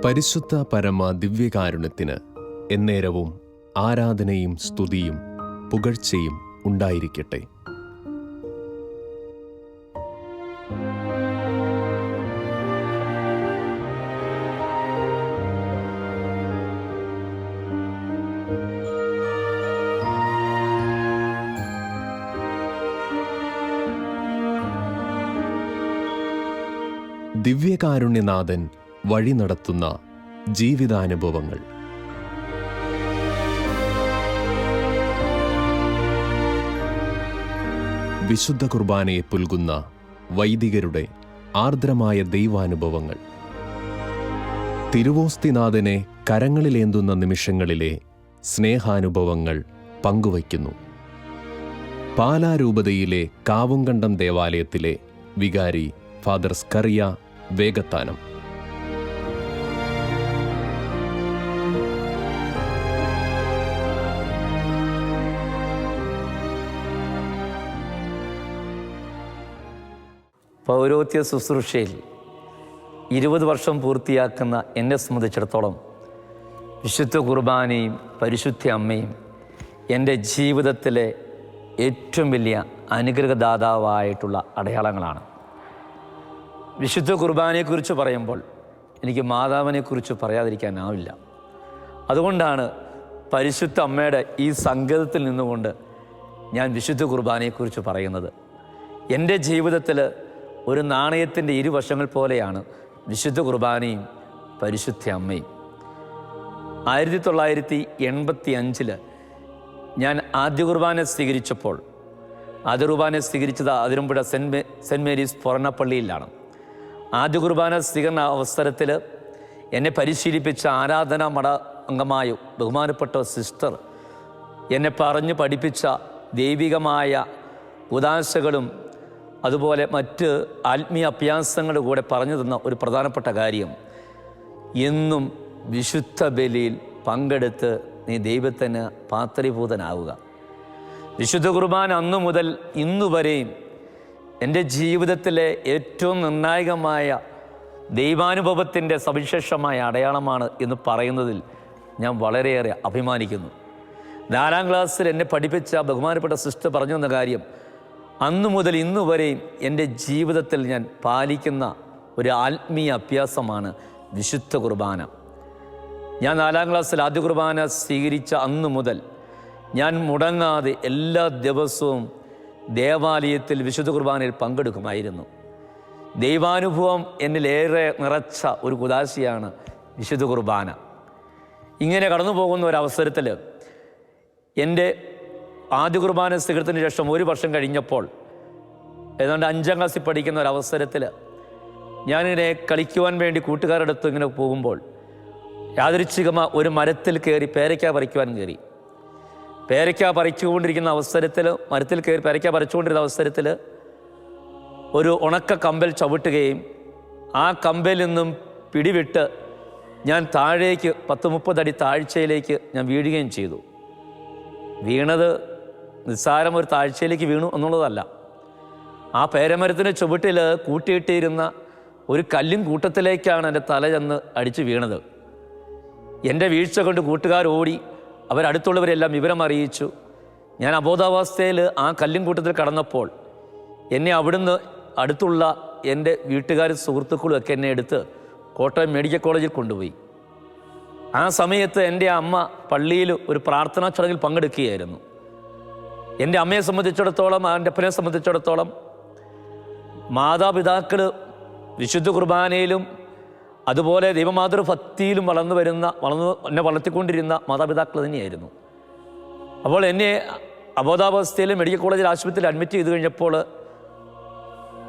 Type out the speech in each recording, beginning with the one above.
പരിശുദ്ധ പരമ ദിവ്യകാരുണ്യത്തിന് എന്നേരവും ആരാധനയും സ്തുതിയും പുകഴ്ചയും ഉണ്ടായിരിക്കട്ടെ. ദിവ്യകാരുണ്യനാഥൻ വഴി നടത്തുന്ന ജീവിതാനുഭവങ്ങൾ. വിശുദ്ധ കുർബാനയെ പുൽകുന്ന വൈദികരുടെ ആർദ്രമായ ദൈവാനുഭവങ്ങൾ. തിരുവോസ്തിനാഥനെ കരങ്ങളിലേന്തുന്ന നിമിഷങ്ങളിലെ സ്നേഹാനുഭവങ്ങൾ പങ്കുവയ്ക്കുന്നു. പാലാരൂപതയിലെ കാവുംകണ്ടം ദേവാലയത്തിലെ വികാരി ഫാദർ സ്കറിയ വേഗത്താനം. പൗരോഹിത്യ ശുശ്രൂഷയിൽ 20 വർഷം പൂർത്തിയാക്കുന്ന എന്നെ സംബന്ധിച്ചിടത്തോളം വിശുദ്ധ കുർബാനയും പരിശുദ്ധ അമ്മയും എൻ്റെ ജീവിതത്തിലെ ഏറ്റവും വലിയ അനുഗ്രഹദാതാവായിട്ടുള്ള അടയാളങ്ങളാണ്. വിശുദ്ധ കുർബാനയെക്കുറിച്ച് പറയുമ്പോൾ എനിക്ക് മാതാവിനെക്കുറിച്ച് പറയാതിരിക്കാനാവില്ല. അതുകൊണ്ടാണ് പരിശുദ്ധ അമ്മയുടെ ഈ സങ്കേതത്തിൽ നിന്നുകൊണ്ട് ഞാൻ വിശുദ്ധ കുർബാനയെക്കുറിച്ച് പറയുന്നത്. എൻ്റെ ജീവിതത്തിൽ ഒരു നാണയത്തിൻ്റെ ഇരുവശങ്ങൾ പോലെയാണ് വിശുദ്ധ കുർബാനയും പരിശുദ്ധ അമ്മയും. 1985 ഞാൻ ആദ്യ കുർബാന സ്വീകരിച്ചപ്പോൾ ആദ്യ കുർബാന സ്വീകരിച്ചത് അതിരമ്പുഴ സെൻറ്റ് മേരീസ് പൊറണപ്പള്ളിയിലാണ്. ആദ്യ കുർബാന സ്വീകരണ അവസരത്തിൽ എന്നെ പരിശീലിപ്പിച്ച ആരാധനാ മഠ അംഗമായ ബഹുമാനപ്പെട്ട സിസ്റ്റർ എന്നെ പറഞ്ഞു പഠിപ്പിച്ച ദൈവികമായ ഉദാശകളും അതുപോലെ മറ്റ് ആത്മീയ അഭ്യാസങ്ങളുടെ കൂടെ പറഞ്ഞു തന്ന ഒരു പ്രധാനപ്പെട്ട കാര്യം, എന്നും വിശുദ്ധ ബലിയിൽ പങ്കെടുത്ത് നീ ദൈവത്തിന് പാത്രീഭൂതനാവുക. വിശുദ്ധ കുർബാന അന്നു മുതൽ ഇന്നുവരെയും എൻ്റെ ജീവിതത്തിലെ ഏറ്റവും നിർണായകമായ ദൈവാനുഭവത്തിൻ്റെ സവിശേഷമായ അടയാളമാണ് എന്ന് പറയുന്നതിൽ ഞാൻ വളരെയേറെ അഭിമാനിക്കുന്നു. 4ാം ക്ലാസ്സിൽ എന്നെ പഠിപ്പിച്ച ബഹുമാനപ്പെട്ട സിസ്റ്റർ പറഞ്ഞു തന്ന കാര്യം, അന്നു മുതൽ ഇന്നുവരെയും എൻ്റെ ജീവിതത്തിൽ ഞാൻ പാലിക്കുന്ന ഒരു ആത്മീയ അഭ്യാസമാണ് വിശുദ്ധ കുർബാന. ഞാൻ 4ാം ക്ലാസ്സിൽ ആദ്യ കുർബാന സ്വീകരിച്ച അന്നു മുതൽ ഞാൻ മുടങ്ങാതെ എല്ലാ ദിവസവും ദേവാലയത്തിൽ വിശുദ്ധ കുർബാനയിൽ പങ്കെടുക്കുമായിരുന്നു. ദൈവാനുഭവം എന്നിലേറെ നിറച്ച ഒരു കുദാശയാണ് വിശുദ്ധ കുർബാന. ഇങ്ങനെ കടന്നു പോകുന്ന ഒരവസരത്തിൽ എൻ്റെ ആദ്യ കുർബാന സ്വീകരണത്തിന് ശേഷം 1 വർഷം കഴിഞ്ഞപ്പോൾ, ഏതാണ്ട് 5ാം ക്ലാസ്സിൽ പഠിക്കുന്ന ഒരവസരത്തിൽ ഞാനിങ്ങനെ കളിക്കുവാൻ വേണ്ടി കൂട്ടുകാരുടെ അടുത്ത് ഇങ്ങനെ പോകുമ്പോൾ യാദൃച്ഛികമായി ഒരു മരത്തിൽ കയറി പേരയ്ക്ക പറിക്കുവാൻ കയറി. പേരയ്ക്ക പറിച്ചുകൊണ്ടിരിക്കുന്ന അവസരത്തിൽ മരത്തിൽ കയറി പേരയ്ക്ക പറിച്ചുകൊണ്ടിരുന്ന അവസരത്തിൽ ഒരു ഉണക്ക കമ്പൽ ചവിട്ടുകയും ആ കമ്പലിൽ നിന്നും പിടിവിട്ട് ഞാൻ താഴേക്ക് 10-30 അടി താഴ്ചയിലേക്ക് ഞാൻ വീഴുകയും ചെയ്തു. വീണത് നിസ്സാരം ഒരു താഴ്ചയിലേക്ക് വീണു എന്നുള്ളതല്ല, ആ പേരമരത്തിന് ചുവട്ടിൽ കൂട്ടിയിട്ടിരുന്ന ഒരു കല്ലും കൂട്ടത്തിലേക്കാണ് എൻ്റെ തല ചെന്ന് അടിച്ച് വീണത്. എൻ്റെ വീഴ്ച കൊണ്ട് കൂട്ടുകാർ ഓടി, അവരടുത്തുള്ളവരെല്ലാം വിവരം അറിയിച്ചു. ഞാൻ അബോധാവസ്ഥയിൽ ആ കല്ലും കൂട്ടത്തിൽ കടന്നപ്പോൾ എന്നെ അവിടുന്ന് അടുത്തുള്ള എൻ്റെ വീട്ടുകാരും സുഹൃത്തുക്കളും ഒക്കെ എന്നെ എടുത്ത് കോട്ടയം മെഡിക്കൽ കോളേജിൽ കൊണ്ടുപോയി. ആ സമയത്ത് എൻ്റെ അമ്മ പള്ളിയിൽ ഒരു പ്രാർത്ഥനാ ചടങ്ങിൽ പങ്കെടുക്കുകയായിരുന്നു. എൻ്റെ അമ്മയെ സംബന്ധിച്ചിടത്തോളം, എൻ്റെ അപ്പനെ സംബന്ധിച്ചിടത്തോളം മാതാപിതാക്കൾ വിശുദ്ധ കുർബാനയിലും അതുപോലെ ദൈവമാതൃഭക്തിയിലും എന്നെ വളർത്തിക്കൊണ്ടിരുന്ന മാതാപിതാക്കൾ തന്നെയായിരുന്നു. അപ്പോൾ എന്നെ അബോധാവസ്ഥയിൽ മെഡിക്കൽ കോളേജിൽ ആശുപത്രിയിൽ അഡ്മിറ്റ് ചെയ്ത് കഴിഞ്ഞപ്പോൾ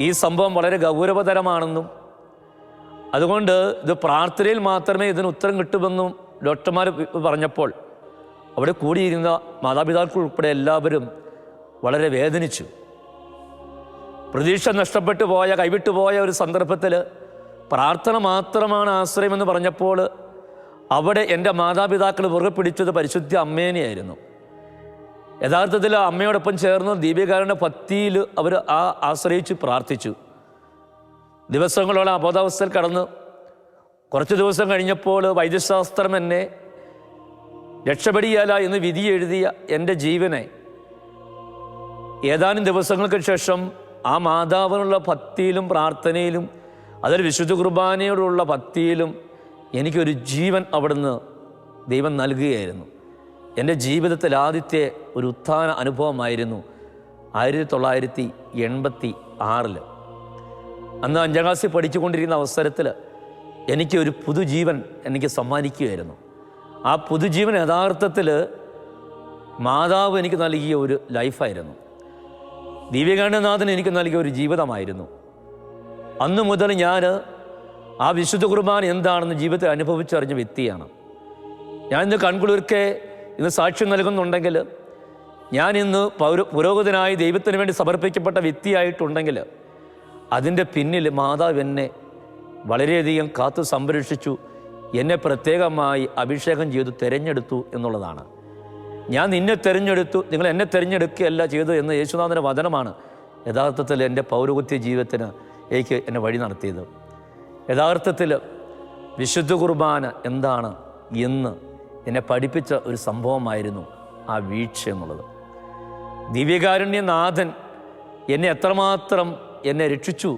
ഈ സംഭവം വളരെ ഗൗരവതരമാണെന്നും അതുകൊണ്ട് ഇത് പ്രാർത്ഥനയിൽ മാത്രമേ ഇതിന് ഉത്തരം കിട്ടുമെന്നും ഡോക്ടർമാർ പറഞ്ഞപ്പോൾ അവിടെ കൂടിയിരുന്ന മാതാപിതാക്കൾ ഉൾപ്പെടെ എല്ലാവരും വളരെ വേദനിച്ചു. പ്രതീക്ഷ നഷ്ടപ്പെട്ടു പോയ, കൈവിട്ടു പോയ ഒരു സന്ദർഭത്തിൽ പ്രാർത്ഥന മാത്രമാണ് ആശ്രയമെന്ന് പറഞ്ഞപ്പോൾ അവിടെ എൻ്റെ മാതാപിതാക്കൾ മുറുകെ പിടിച്ചത് പരിശുദ്ധ അമ്മേനെയായിരുന്നു. യഥാർത്ഥത്തിൽ അമ്മയോടൊപ്പം ചേർന്ന് ദീപികാരുടെ ഭക്തിയിൽ അവർ ആശ്രയിച്ച് പ്രാർത്ഥിച്ചു. ദിവസങ്ങളോളം അബോധാവസ്ഥയിൽ കടന്ന് കുറച്ച് ദിവസം കഴിഞ്ഞപ്പോൾ വൈദ്യശാസ്ത്രം എന്നെ രക്ഷപ്പെടിയാല എന്ന് വിധി എഴുതിയ എൻ്റെ ജീവനെ ഏതാനും ദിവസങ്ങൾക്ക് ശേഷം ആ മാതാവിനുള്ള ഭക്തിയിലും പ്രാർത്ഥനയിലും അതൊരു വിശുദ്ധ കുർബാനയോടുള്ള ഭക്തിയിലും എനിക്കൊരു ജീവൻ അവിടുന്ന് ദൈവം നൽകുകയായിരുന്നു. എൻ്റെ ജീവിതത്തിൽ ആദ്യത്തെ ഒരു ഉത്ഥാന അനുഭവമായിരുന്നു 1986. അന്ന് 5ാം ക്ലാസ്സിൽ പഠിച്ചുകൊണ്ടിരിക്കുന്ന അവസരത്തിൽ എനിക്കൊരു പുതുജീവൻ എനിക്ക് സമ്മാനിക്കുകയായിരുന്നു. ആ പുതുജീവൻ യഥാർത്ഥത്തിൽ മാതാവ് എനിക്ക് നൽകിയ ഒരു ലൈഫായിരുന്നു. ദിവ്യകാരുണ്യനാഥൻ എനിക്ക് നൽകിയ ഒരു ജീവിതമായിരുന്നു. അന്ന് മുതൽ ഞാൻ ആ വിശുദ്ധ കുർബാന എന്താണെന്ന് ജീവിതത്തിൽ അനുഭവിച്ചറിഞ്ഞ വ്യക്തിയാണ്. ഞാൻ ഇന്ന് കൺകുളിർക്കെ ഇന്ന് സാക്ഷ്യം നൽകുന്നുണ്ടെങ്കിൽ, ഞാൻ ഇന്ന് പുരോഗതനായി ദൈവത്തിന് വേണ്ടി സമർപ്പിക്കപ്പെട്ട വ്യക്തിയായിട്ടുണ്ടെങ്കിൽ അതിൻ്റെ പിന്നിൽ മാതാവ് എന്നെ വളരെയധികം കാത്തു സംരക്ഷിച്ചു, എന്നെ പ്രത്യേകമായി അഭിഷേകം ചെയ്തു തിരഞ്ഞെടുത്തു എന്നുള്ളതാണ്. ഞാൻ നിന്നെ തിരഞ്ഞെടുത്തു, നിങ്ങൾ എന്നെ തിരഞ്ഞെടുക്കുകയല്ല ചെയ്തു എന്ന് യേശുനാഥൻ്റെ വചനമാണ് യഥാർത്ഥത്തിൽ എൻ്റെ പൗരോഹിത്യ ജീവിതത്തിന് എനിക്ക് എന്നെ വഴി നടത്തിയത്. യഥാർത്ഥത്തിൽ വിശുദ്ധ കുർബാന എന്താണ് എന്ന് എന്നെ പഠിപ്പിച്ച ഒരു സംഭവമായിരുന്നു ആ വീഴ്ച എന്നുള്ളത്. ദിവ്യകാരുണ്യനാഥൻ എന്നെ എത്രമാത്രം എന്നെ രക്ഷിച്ചു,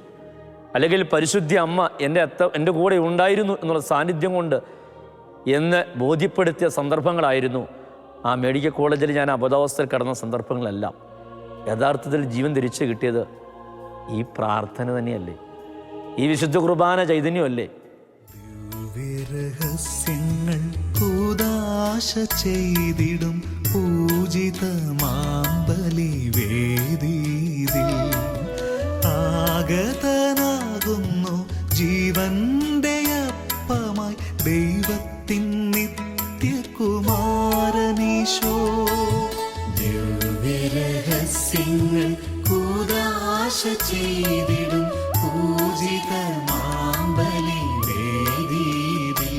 അല്ലെങ്കിൽ പരിശുദ്ധ അമ്മ എൻ്റെ കൂടെ ഉണ്ടായിരുന്നു എന്നുള്ള സാന്നിധ്യം കൊണ്ട് എന്നെ ബോധ്യപ്പെടുത്തിയ സന്ദർഭങ്ങളായിരുന്നു ആ മെഡിക്കൽ കോളേജിൽ ഞാൻ അബോധാവസ്ഥയിൽ കിടന്ന സന്ദർഭങ്ങളെല്ലാം. യഥാർത്ഥത്തിൽ ജീവൻ തിരിച്ചു കിട്ടിയത് ഈ പ്രാർത്ഥന തന്നെയല്ലേ, ഈ വിശുദ്ധ കുർബാന ചൈതന്യമല്ലേ? രഹസ്യങ്ങൾ കൂദാശ ചെയ്തിടും പൂജിതമാമ്പലി വേദീതിൽ ആഗതനാകുന്നു ജീവന്റെ അപ്പമായി ദൈവത്തിൻ നിത്യകുമാരനീശോ. ദിവ്യരഹസ്യങ്ങൾ കൂദാശ ചെയ്തിടും പൂജിതമാമ്പലി വേദീതിൽ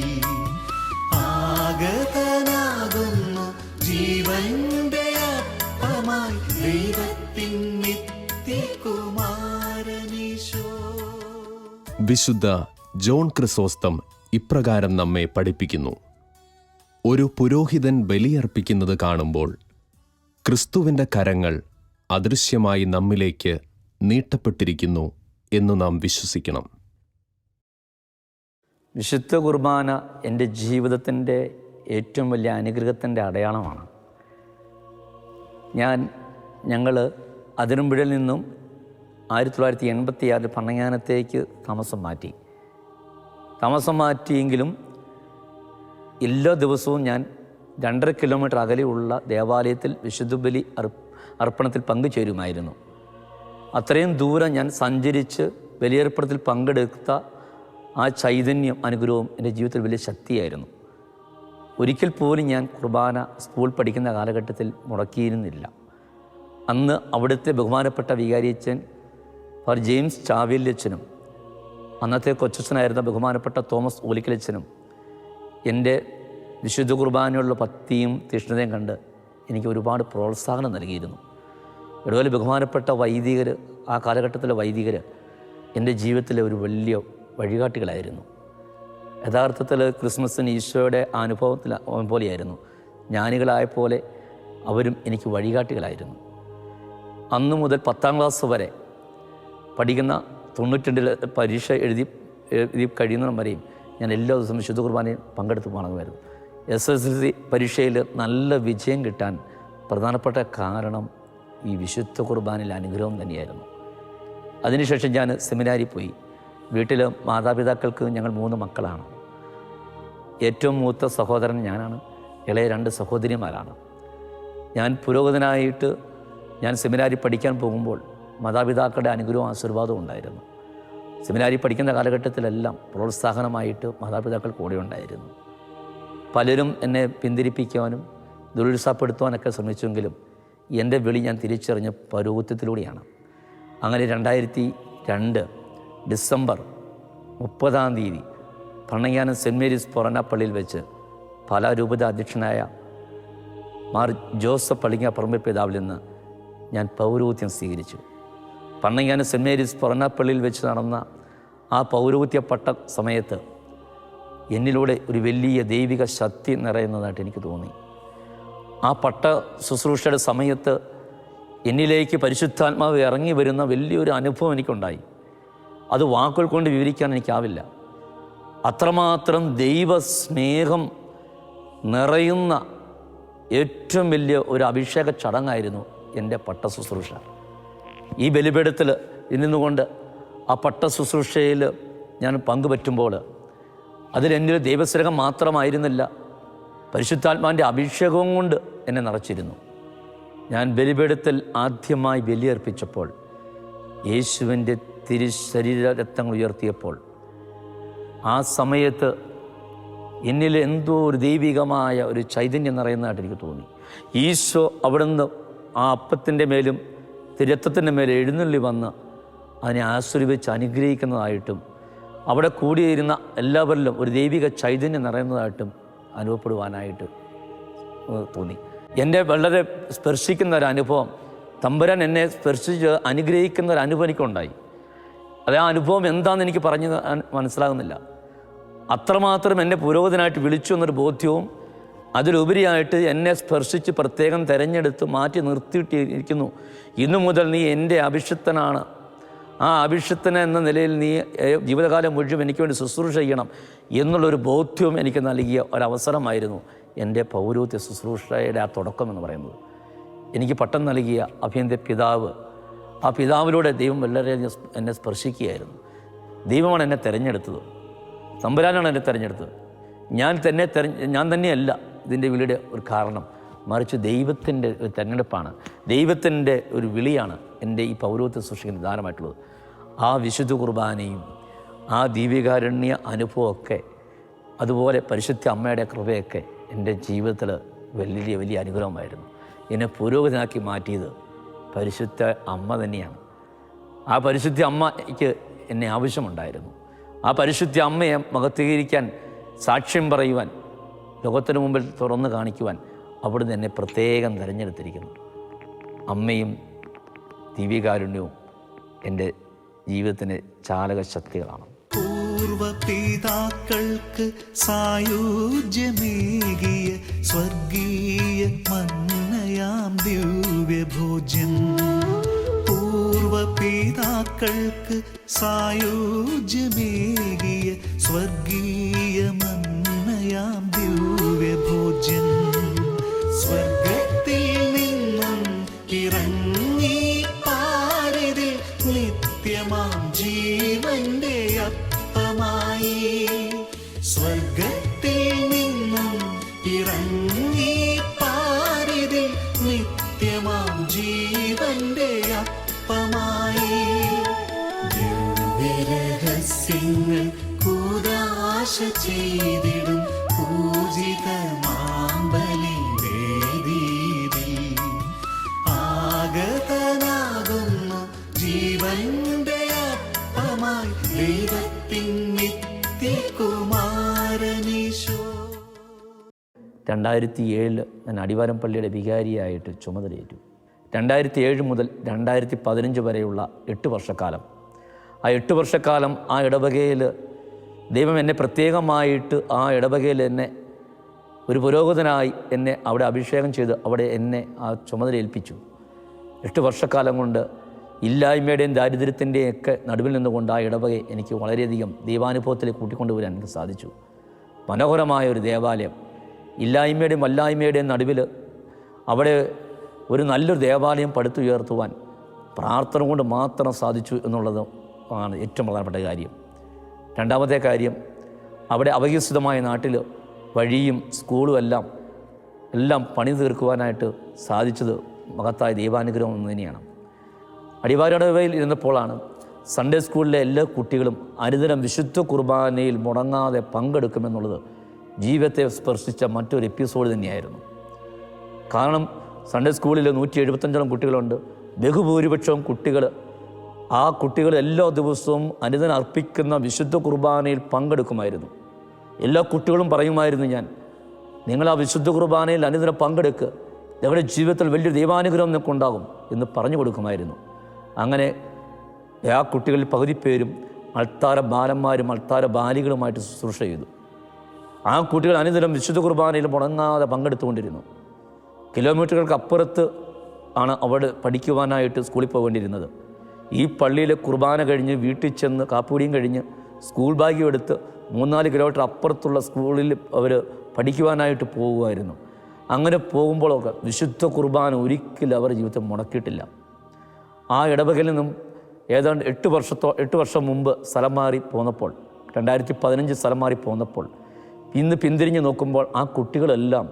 ആഗതനാകുന്നു ജീവന്റെ അപ്പമായി ദൈവത്തിൻ നിത്യകുമാരനീശോ. വിശുദ്ധ ജോൺ ക്രിസോസ്തം ഇപ്രകാരം നമ്മെ പഠിപ്പിക്കുന്നു: ഒരു പുരോഹിതൻ ബലിയർപ്പിക്കുന്നത് കാണുമ്പോൾ ക്രിസ്തുവിൻ്റെ കരങ്ങൾ അദൃശ്യമായി നമ്മിലേക്ക് നീട്ടപ്പെട്ടിരിക്കുന്നു എന്ന് നാം വിശ്വസിക്കണം. വിശുദ്ധ കുർബാന എൻ്റെ ജീവിതത്തിൻ്റെ ഏറ്റവും വലിയ അനുഗ്രഹത്തിൻ്റെ അടയാളമാണ്. ഞങ്ങൾ അതിരമ്പുഴയിൽ നിന്നും 1986 പണ്ണങ്ങാനത്തേക്ക് താമസം മാറ്റിയെങ്കിലും എല്ലാ ദിവസവും ഞാൻ 2.5 കിലോമീറ്റർ അകലെയുള്ള ദേവാലയത്തിൽ വിശുദ്ധ ബലി അർപ്പണത്തിൽ പങ്കുചേരുമായിരുന്നു. അത്രയും ദൂരം ഞാൻ സഞ്ചരിച്ച് ബലിയർപ്പണത്തിൽ പങ്കെടുത്ത ആ ചൈതന്യം അനുഗ്രഹവും എൻ്റെ ജീവിതത്തിൽ വലിയ ശക്തിയായിരുന്നു. ഒരിക്കൽ പോലും ഞാൻ കുർബാന സ്കൂൾ പഠിക്കുന്ന കാലഘട്ടത്തിൽ മുടക്കിയിരുന്നില്ല. അന്ന് അവിടുത്തെ ബഹുമാനപ്പെട്ട വികാരിയച്ഛൻ ഫാദർ ജെയിംസ് ചാവേലിയച്ഛനും അന്നത്തെ കൊച്ചച്ഛനായിരുന്ന ബഹുമാനപ്പെട്ട തോമസ് ഓലിക്കലച്ഛനും എൻ്റെ വിശുദ്ധ കുർബാനയുള്ള ഭക്തിയും തീഷ്ണതയും കണ്ട് എനിക്ക് ഒരുപാട് പ്രോത്സാഹനം നൽകിയിരുന്നു. അതുപോലെ ബഹുമാനപ്പെട്ട വൈദികർ, ആ കാലഘട്ടത്തിലെ വൈദികർ എൻ്റെ ജീവിതത്തിലെ ഒരു വലിയ വഴികാട്ടികളായിരുന്നു. യഥാർത്ഥത്തിൽ ക്രിസ്മസിന് ഈശോയുടെ അനുഭവത്തിൽ പോലെയായിരുന്നു. ജ്ഞാനികളായ പോലെ അവരും എനിക്ക് വഴികാട്ടികളായിരുന്നു. അന്നു മുതൽ 10ാം ക്ലാസ് വരെ പഠിക്കുന്ന 92 പരീക്ഷ എഴുതി കഴിയുന്നതും വരെയും ഞാൻ എല്ലാ ദിവസവും വിശുദ്ധ കുർബാനയിൽ പങ്കെടുത്ത് മടങ്ങുമായിരുന്നു. SSLC പരീക്ഷയിൽ നല്ല വിജയം കിട്ടാൻ പ്രധാനപ്പെട്ട കാരണം ഈ വിശുദ്ധ കുർബാനയിലെ അനുഗ്രഹം തന്നെയായിരുന്നു. അതിനുശേഷം ഞാൻ സെമിനാരിൽ പോയി. വീട്ടിൽ മാതാപിതാക്കൾക്ക് ഞങ്ങൾ 3 മക്കളാണ്. ഏറ്റവും മൂത്ത സഹോദരൻ ഞാനാണ്, ഇളയ 2 സഹോദരിമാരാണ്. ഞാൻ പുരോഗതനായിട്ട് ഞാൻ സെമിനാരിൽ പഠിക്കാൻ പോകുമ്പോൾ മാതാപിതാക്കളുടെ അനുഗ്രഹവും ആശീർവാദവും ഉണ്ടായിരുന്നു. സെമിനാരിൽ പഠിക്കുന്ന കാലഘട്ടത്തിലെല്ലാം പ്രോത്സാഹനമായിട്ട് മാതാപിതാക്കൾ കൂടെ ഉണ്ടായിരുന്നു. പലരും എന്നെ പിന്തിരിപ്പിക്കുവാനും ദുരുത്സാഹപ്പെടുത്തുവാനൊക്കെ ശ്രമിച്ചെങ്കിലും എൻ്റെ വിളി ഞാൻ തിരിച്ചറിഞ്ഞ പൗരോഹിത്യത്തിലൂടെയാണ്. അങ്ങനെ 2002 ഡിസംബർ 30-ാം തീയതി പണ്ണങ്ങാനം സെൻറ്റ് മേരീസ് പൊറനാപ്പള്ളിയിൽ വെച്ച് പാലാ രൂപത അധ്യക്ഷനായ മാർ ജോസഫ് പള്ളിങ്ങാപ്പറമ്പിൽ പിതാവിൽ നിന്ന് ഞാൻ പൗരോഹിത്യം സ്വീകരിച്ചു. പണ്ണങ്ങാനം സെൻറ്റ് മേരീസ് പൊറനാപ്പള്ളിയിൽ വെച്ച് നടന്ന ആ പൗരോഹിത്യ പട്ട സമയത്ത് എന്നിലൂടെ ഒരു വലിയ ദൈവിക ശക്തി നിറയുന്നതായിട്ട് എനിക്ക് തോന്നി. ആ പട്ട ശുശ്രൂഷയുടെ സമയത്ത് എന്നിലേക്ക് പരിശുദ്ധാത്മാവ് ഇറങ്ങി വരുന്ന വലിയൊരു അനുഭവം എനിക്കുണ്ടായി. അത് വാക്കുകൾ കൊണ്ട് വിവരിക്കാൻ എനിക്കാവില്ല. അത്രമാത്രം ദൈവസ്നേഹം നിറയുന്ന ഏറ്റവും വലിയ ഒരു അഭിഷേക ചടങ്ങായിരുന്നു എൻ്റെ പട്ട ശുശ്രൂഷ. ഈ ബലിപീഠത്തിൽ നിന്നുകൊണ്ട് ആ പട്ട ശുശ്രൂഷയിൽ ഞാൻ പങ്കുപറ്റുമ്പോൾ അതിലെൻ്റെ ദൈവസ്നേഹം മാത്രമായിരുന്നില്ല, പരിശുദ്ധാത്മാവിൻ്റെ അഭിഷേകവും കൊണ്ട് എന്നെ നിറച്ചിരുന്നു. ഞാൻ ബലിപീഠത്തിൽ ആദ്യമായി ബലിയർപ്പിച്ചപ്പോൾ, യേശുവിൻ്റെ തിരുശരീരരക്തങ്ങൾ ഉയർത്തിയപ്പോൾ, ആ സമയത്ത് എന്നിൽ എന്തോ ഒരു ദൈവികമായ ഒരു ചൈതന്യം നിറയുന്നതായിട്ട് എനിക്ക് തോന്നി. ഈശോ അവിടുന്ന് ആ അപ്പത്തിൻ്റെ മേലും രക്തത്തിൻ്റെ മേലെ എഴുന്നള്ളി വന്ന് അതിനെ ആശീർവദിച്ച് അനുഗ്രഹിക്കുന്നതായിട്ടും അവിടെ കൂടിയിരുന്ന എല്ലാവരിലും ഒരു ദൈവിക ചൈതന്യം നിറയുന്നതായിട്ടും അനുഭവപ്പെടുവാനായിട്ട് തോന്നി. എന്നെ വളരെ സ്പർശിക്കുന്ന ഒരു അനുഭവം, തമ്പുരാൻ എന്നെ സ്പർശിച്ച് അനുഗ്രഹിക്കുന്ന ഒരു അനുഭവം എനിക്കുണ്ടായി. അത് ആ അനുഭവം എന്താണെന്ന് എനിക്ക് പറഞ്ഞ് മനസ്സിലാകുന്നില്ല. അത്രമാത്രം എന്നെ പുരോഹിതനായിട്ട് വിളിച്ചു എന്നൊരു ബോധ്യവും അതിലുപരിയായിട്ട് എന്നെ സ്പർശിച്ച് പ്രത്യേകം തിരഞ്ഞെടുത്ത് മാറ്റി നിർത്തിയിട്ടിരിക്കുന്നു. ഇന്നു മുതൽ നീ എൻ്റെ അഭിഷിക്തനാണ്, ആ അഭിഷിക്തന എന്ന നിലയിൽ നീ ജീവിതകാലം മുഴുവൻ എനിക്ക് വേണ്ടി ശുശ്രൂഷ ചെയ്യണം എന്നുള്ളൊരു ബോധ്യവും എനിക്ക് നൽകിയ ഒരവസരമായിരുന്നു എൻ്റെ പൗരോഹിത്യ ശുശ്രൂഷയുടെ ആ തുടക്കം എന്ന് പറയുന്നത്. എനിക്ക് പട്ടം നൽകിയ അഭിയൻ്റെ പിതാവ്, ആ പിതാവിലൂടെ ദൈവം വളരെയധികം എന്നെ സ്പർശിക്കുകയായിരുന്നു. ദൈവമാണ് എന്നെ തിരഞ്ഞെടുത്തത്, തമ്പുരാനാണ് എന്നെ തിരഞ്ഞെടുത്തത്. ഞാൻ തന്നെയല്ല ഇതിൻ്റെ വിളിയുടെ ഒരു കാരണം, മറിച്ച് ദൈവത്തിൻ്റെ ഒരു തിരഞ്ഞെടുപ്പാണ്, ദൈവത്തിൻ്റെ ഒരു വിളിയാണ് എൻ്റെ ഈ പൗരോഹിത്യ സൃഷ്ടിക്കുന്ന ദാനമായിട്ടുള്ളത്. ആ വിശുദ്ധ കുർബാനയും ആ ദീപികാരുണ്യ അനുഭവമൊക്കെ, അതുപോലെ പരിശുദ്ധ അമ്മയുടെ കൃപയൊക്കെ എൻ്റെ ജീവിതത്തിൽ വലിയ വലിയ അനുഗ്രഹമായിരുന്നു. എന്നെ പുരോഹിതനാക്കി മാറ്റിയത് പരിശുദ്ധ അമ്മ തന്നെയാണ്. ആ പരിശുദ്ധ അമ്മയ്ക്ക് എന്നെ ആവശ്യമുണ്ടായിരുന്നു. ആ പരിശുദ്ധ അമ്മയെ മഹത്വീകരിക്കാൻ, സാക്ഷ്യം പറയുവാൻ, ലോകത്തിന് മുമ്പിൽ തുറന്നു കാണിക്കുവാൻ അവിടുന്ന് എന്നെ പ്രത്യേകം തിരഞ്ഞെടുത്തിരിക്കുന്നു. അമ്മയും ദിവ്യകാരുണ്യവും എൻ്റെ ജീവിതത്തിന് ചാലക ശക്തികളാണ്. പൂർവപിതാക്കൾക്ക് സായുജ്യമേകിയ സ്വർഗീയ മന്നയാം ദിവ്യഭോജ്യം, പൂർവപിതാക്കൾക്ക് സായുജ്യമേകിയ സ്വർഗീയ മന്നയാം ദിവ്യഭോജ്യം, സ്വർഗത്തിൽ നിന്നും ഇറങ്ങി പാരിതിൽ നിത്യമാം ജീവന്റെ അപ്പമായി, സ്വർഗത്തിൽ നിന്നും ഇറങ്ങി പാരിതിൽ നിത്യമാം ജീവന്റെ അപ്പമായി, ദിവ്യരഹസ്യങ്ങൾ കൂദാശ ചെയ്തിടും പൂജിതമാം ബലിവേദിയിൽ ആഗതനാകുന്നു ജീവന്റെ അപ്പമായി ദൈവത്തിൻ നിത്യകുമാരനീശോ. 2007 ഞാൻ അടിവാരം പള്ളിയുടെ വികാരിയായിട്ട് ചുമതലയേറ്റു. 2007 മുതൽ 2015 വരെയുള്ള 8 വർഷക്കാലം, ആ 8 വർഷക്കാലം ആ ഇടവകയിൽ ദൈവം എന്നെ പ്രത്യേകമായിട്ട് ആ ഇടവകയിൽ എന്നെ ഒരു പുരോഹിതനായി എന്നെ അവിടെ അഭിഷേകം ചെയ്ത് അവിടെ എന്നെ ആ ചുമതല ഏൽപ്പിച്ചു. 8 വർഷക്കാലം കൊണ്ട് ഇല്ലായ്മയുടെയും ദാരിദ്ര്യത്തിൻ്റെയും ഒക്കെ നടുവിൽ നിന്നുകൊണ്ട് ആ ഇടവകയെ എനിക്ക് വളരെയധികം ദൈവാനുഭവത്തിലേക്ക് കൂട്ടിക്കൊണ്ടുവരാൻ എനിക്ക് സാധിച്ചു. മനോഹരമായ ഒരു ദേവാലയം, ഇല്ലായ്മയുടെയും വല്ലായ്മയുടെയും നടുവിൽ അവിടെ ഒരു നല്ലൊരു ദേവാലയം പടുത്തുയർത്തുവാൻ പ്രാർത്ഥന കൊണ്ട് മാത്രം സാധിച്ചു എന്നുള്ളത് ആണ് ഏറ്റവും പ്രധാനപ്പെട്ട കാര്യം. രണ്ടാമത്തെ കാര്യം, അവിടെ അപകീർഷിതമായ നാട്ടിൽ വഴിയും സ്കൂളും എല്ലാം പണി തീർക്കുവാനായിട്ട് സാധിച്ചത് മഹത്തായ ദൈവാനുഗ്രഹം എന്ന് തന്നെയാണ്. അടിവാരടവയിൽ ഇരുന്നപ്പോഴാണ് സൺഡേ സ്കൂളിലെ എല്ലാ കുട്ടികളും അനുദിനം വിശുദ്ധ കുർബാനയിൽ മുടങ്ങാതെ പങ്കെടുക്കുമെന്നുള്ളത് ജീവിതത്തെ സ്പർശിച്ച മറ്റൊരു എപ്പിസോഡ് തന്നെയായിരുന്നു. കാരണം സൺഡേ സ്കൂളിൽ 175 കുട്ടികളുണ്ട്. ബഹുഭൂരിപക്ഷവും കുട്ടികൾ, ആ കുട്ടികൾ എല്ലാ ദിവസവും അനുദിനം അർപ്പിക്കുന്ന വിശുദ്ധ കുർബാനയിൽ പങ്കെടുക്കുമായിരുന്നു. എല്ലാ കുട്ടികളും പറയുമായിരുന്നു, നിങ്ങൾ ആ വിശുദ്ധ കുർബാനയിൽ അനുദിനം പങ്കെടുക്കുക, നിങ്ങളുടെ ജീവിതത്തിൽ വലിയൊരു ദൈവാനുഗ്രഹം നിങ്ങൾക്കുണ്ടാകും എന്ന് പറഞ്ഞു കൊടുക്കുമായിരുന്നു. അങ്ങനെ ആ കുട്ടികളിൽ പകുതി പേരും അൾത്താര ബാലന്മാരും അൾത്താര ബാലികളുമായിട്ട് ശുശ്രൂഷ ചെയ്തു. ആ കുട്ടികൾ അനുദിനം വിശുദ്ധ കുർബാനയിൽ മുടങ്ങാതെ പങ്കെടുത്തുകൊണ്ടിരുന്നു. കിലോമീറ്ററുകൾക്ക് അപ്പുറത്ത് ആണ് അവിടെ പഠിക്കുവാനായിട്ട് സ്കൂളിൽ പോകേണ്ടിയിരുന്നത്. ഈ പള്ളിയിലെ കുർബാന കഴിഞ്ഞ് വീട്ടിൽ ചെന്ന് കാപ്പുടിയും കഴിഞ്ഞ് സ്കൂൾ ബാഗും എടുത്ത് 3-4 കിലോമീറ്റർ അപ്പുറത്തുള്ള സ്കൂളിൽ അവർ പഠിക്കുവാനായിട്ട് പോകുമായിരുന്നു. അങ്ങനെ പോകുമ്പോഴൊക്കെ വിശുദ്ധ കുർബാന ഒരിക്കലും അവരുടെ ജീവിതത്തിൽ മുടക്കിയിട്ടില്ല. ആ ഇടവകയിൽ നിന്നും ഏതാണ്ട് 8 വർഷം മുമ്പ് സ്ഥലം മാറി പോന്നപ്പോൾ, 2015 സ്ഥലം മാറി പോന്നപ്പോൾ, ഇന്ന് പിന്തിരിഞ്ഞ് നോക്കുമ്പോൾ ആ കുട്ടികളെല്ലാം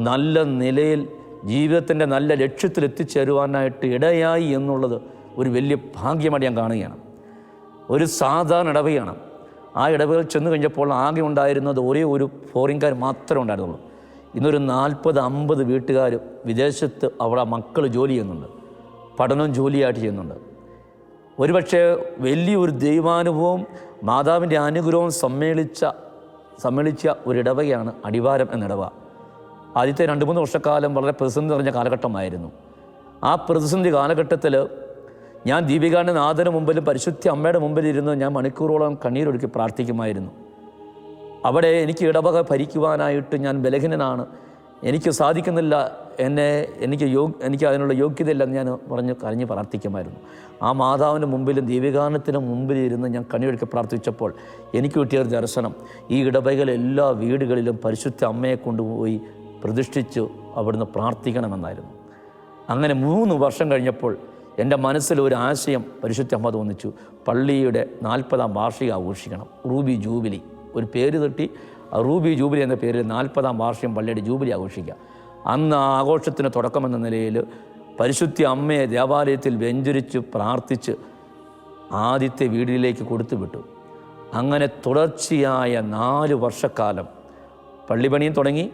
നല്ല നിലയിൽ ജീവിതത്തിൻ്റെ നല്ല ലക്ഷ്യത്തിൽ എത്തിച്ചേരുവാനായിട്ട് ഇടയായി എന്നുള്ളത് ഒരു വലിയ ഭാഗ്യമായിട്ട് ഞാൻ കാണുകയാണ്. ഒരു സാധാരണ ഇടവകയാണ്. ആ ഇടവകയിൽ ചെന്ന് കഴിഞ്ഞപ്പോൾ ആകെ ഉണ്ടായിരുന്നത് ഒരേ ഒരു ഫോറിൻകാർ മാത്രമേ ഉണ്ടായിരുന്നുള്ളൂ. ഇന്നൊരു 40-50 വീട്ടുകാർ വിദേശത്ത് അവിടെ മക്കൾ ജോലി ചെയ്യുന്നുണ്ട്, പഠനവും ജോലിയായിട്ട് ചെയ്യുന്നുണ്ട്. ഒരുപക്ഷെ വലിയൊരു ദൈവാനുഭവവും മാതാവിൻ്റെ അനുഗ്രഹവും സമ്മേളിച്ച ഒരു ഇടവകയാണ് അടിവാരം എന്ന ഇടവക. ആദ്യത്തെ 2-3 വർഷക്കാലം വളരെ പ്രതിസന്ധി നിറഞ്ഞ കാലഘട്ടമായിരുന്നു. ആ പ്രതിസന്ധി കാലഘട്ടത്തിൽ ഞാൻ ദീപികാന്റെ നാഥന് മുമ്പിലും പരിശുദ്ധ അമ്മയുടെ മുമ്പിലിരുന്ന് ഞാൻ മണിക്കൂറോളം കണ്ണീരൊഴുക്കി പ്രാർത്ഥിക്കുമായിരുന്നു. അവിടെ എനിക്ക് ഇടവക ഭരിക്കുവാനായിട്ട് ഞാൻ ബലഹീനനാണ്, എനിക്ക് സാധിക്കുന്നില്ല, എനിക്ക് അതിനുള്ള യോഗ്യതയില്ല എന്ന് ഞാൻ കരഞ്ഞ് പ്രാർത്ഥിക്കുമായിരുന്നു. ആ മാതാവിൻ്റെ മുമ്പിലും ദീപികാനത്തിന് മുമ്പിലിരുന്ന് ഞാൻ കണ്ണീരൊഴുക്കി പ്രാർത്ഥിച്ചപ്പോൾ എനിക്ക് കിട്ടിയൊരു ദർശനം, ഈ ഇടവകയിലെ എല്ലാ വീടുകളിലും പരിശുദ്ധ അമ്മയെ കൊണ്ടുപോയി പ്രതിഷ്ഠിച്ച് അവിടുന്ന് പ്രാർത്ഥിക്കണമെന്നായിരുന്നു. അങ്ങനെ 3 വർഷം കഴിഞ്ഞപ്പോൾ എൻ്റെ മനസ്സിൽ ഒരു ആശയം പരിശുദ്ധ അമ്മ തോന്നിച്ചു. പള്ളിയുടെ 40ാം വാർഷികം ആഘോഷിക്കണം, റൂബി ജൂബിലി. ഒരു പേര് തട്ടി റൂബി ജൂബിലി എന്ന പേരിൽ 40ാം വാർഷികം പള്ളിയുടെ ജൂബിലി ആഘോഷിക്കുക. അന്ന് ആ ആഘോഷത്തിന് തുടക്കമെന്ന നിലയിൽ പരിശുദ്ധ അമ്മയെ ദേവാലയത്തിൽ വെഞ്ചരിച്ച് പ്രാർത്ഥിച്ച് ആദ്യത്തെ വീടിലേക്ക് കൊടുത്തുവിട്ടു. അങ്ങനെ തുടർച്ചയായ 4 വർഷക്കാലം പള്ളിപ്പണിയും തുടങ്ങി.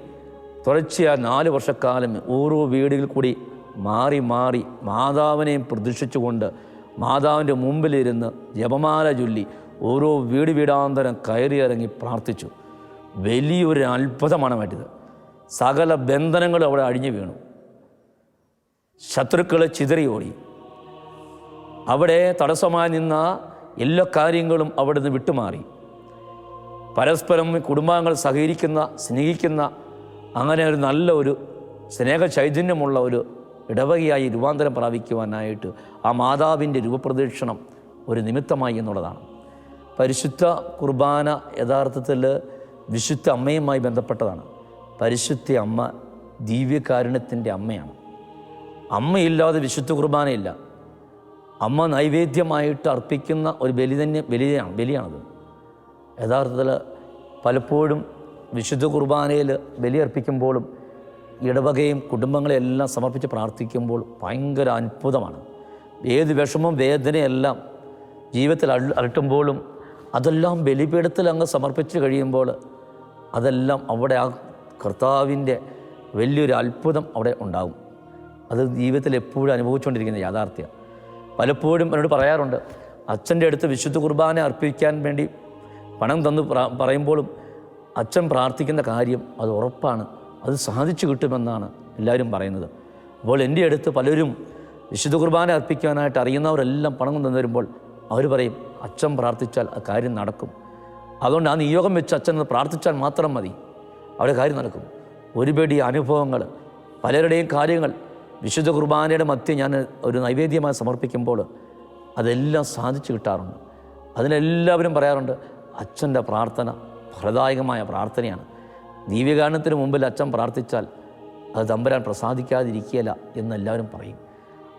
തുടർച്ചയായ 4 വർഷക്കാലം ഓരോ വീടുകളിൽ കൂടി മാറി മാറി മാതാവിനെയും പ്രതീക്ഷിച്ചുകൊണ്ട് മാതാവിൻ്റെ മുമ്പിലിരുന്ന് ജപമാല ചൊല്ലി ഓരോ വീടാന്തരം കയറിയിറങ്ങി പ്രാർത്ഥിച്ചു. വലിയൊരു അത്ഭുതമാണ് മറ്റത്. സകല ബന്ധനങ്ങളും അവിടെ അഴിഞ്ഞു വീണു. ശത്രുക്കൾ ചിതറിയോടി. അവിടെ തടസ്സമായി നിന്ന എല്ലാ കാര്യങ്ങളും അവിടെ നിന്ന് വിട്ടുമാറി. പരസ്പരം കുടുംബാംഗങ്ങൾ സഹകരിക്കുന്ന, സ്നേഹിക്കുന്ന, അങ്ങനെ ഒരു നല്ല ഒരു സ്നേഹ ചൈതന്യമുള്ള ഒരു ഇടവകയായി രൂപാന്തരം പ്രാപിക്കുവാനായിട്ട് ആ മാതാവിൻ്റെ രൂപപ്രദക്ഷിണം ഒരു നിമിത്തമായി എന്നുള്ളതാണ്. പരിശുദ്ധ കുർബാന യഥാർത്ഥത്തിൽ വിശുദ്ധ അമ്മയുമായി ബന്ധപ്പെട്ടതാണ്. പരിശുദ്ധ അമ്മ ദിവ്യകാരുണ്യത്തിൻ്റെ അമ്മയാണ്. അമ്മയില്ലാതെ വിശുദ്ധ കുർബാനയില്ല. അമ്മ നൈവേദ്യമായിട്ട് അർപ്പിക്കുന്ന ഒരു ബലിയാണത്. യഥാർത്ഥത്തിൽ പലപ്പോഴും വിശുദ്ധ കുർബാനയിൽ ബലിയർപ്പിക്കുമ്പോഴും ഇടവകയും കുടുംബങ്ങളെല്ലാം സമർപ്പിച്ച് പ്രാർത്ഥിക്കുമ്പോൾ ഭയങ്കര അത്ഭുതമാണ്. ഏത് വിഷമം വേദനയെല്ലാം ജീവിതത്തിൽ അലട്ടുമ്പോഴും അതെല്ലാം ബലിപീഠത്തിൽ അങ്ങ് സമർപ്പിച്ച് കഴിയുമ്പോൾ അതെല്ലാം അവിടെ ആ കർത്താവിൻ്റെ വലിയൊരു അത്ഭുതം അവിടെ ഉണ്ടാകും. അത് ജീവിതത്തിൽ എപ്പോഴും അനുഭവിച്ചുകൊണ്ടിരിക്കുന്ന യാഥാർത്ഥ്യം. പലപ്പോഴും എന്നോട് പറയാറുണ്ട്, അച്ഛൻ്റെ അടുത്ത് വിശുദ്ധ കുർബാന അർപ്പിക്കാൻ വേണ്ടി പണം തന്ന് പറയുമ്പോഴും അച്ഛൻ പ്രാർത്ഥിക്കുന്ന കാര്യം അത് ഉറപ്പാണ്, അത് സാധിച്ചു കിട്ടുമെന്നാണ് എല്ലാവരും പറയുന്നത്. അപ്പോൾ എൻ്റെ അടുത്ത് പലരും വിശുദ്ധ കുർബാന അർപ്പിക്കാനായിട്ട് അറിയുന്നവരെല്ലാം പണം തന്നു വരുമ്പോൾ അവർ പറയും, അച്ഛൻ പ്രാർത്ഥിച്ചാൽ ആ കാര്യം നടക്കും. അതുകൊണ്ട് ആ നിയോഗം വെച്ച് അച്ഛൻ പ്രാർത്ഥിച്ചാൽ മാത്രം മതി, അവിടെ കാര്യം നടക്കും. ഒരുപടി അനുഭവങ്ങൾ, പലരുടെയും കാര്യങ്ങൾ വിശുദ്ധ കുർബാനയുടെ മധ്യം ഞാൻ ഒരു നൈവേദ്യമായി സമർപ്പിക്കുമ്പോൾ അതെല്ലാം സാധിച്ചു കിട്ടാറുണ്ട്. അതിനെല്ലാവരും പറയാറുണ്ട്, അച്ഛൻ്റെ പ്രാർത്ഥന ഫലദായകമായ പ്രാർത്ഥനയാണ്. ദിവ്യകാരുണ്യത്തിന് മുമ്പിൽ അച്ഛൻ പ്രാർത്ഥിച്ചാൽ അത് തമ്പുരാൻ പ്രസാദിക്കാതിരിക്കുകയില്ല എന്നെല്ലാവരും പറയും.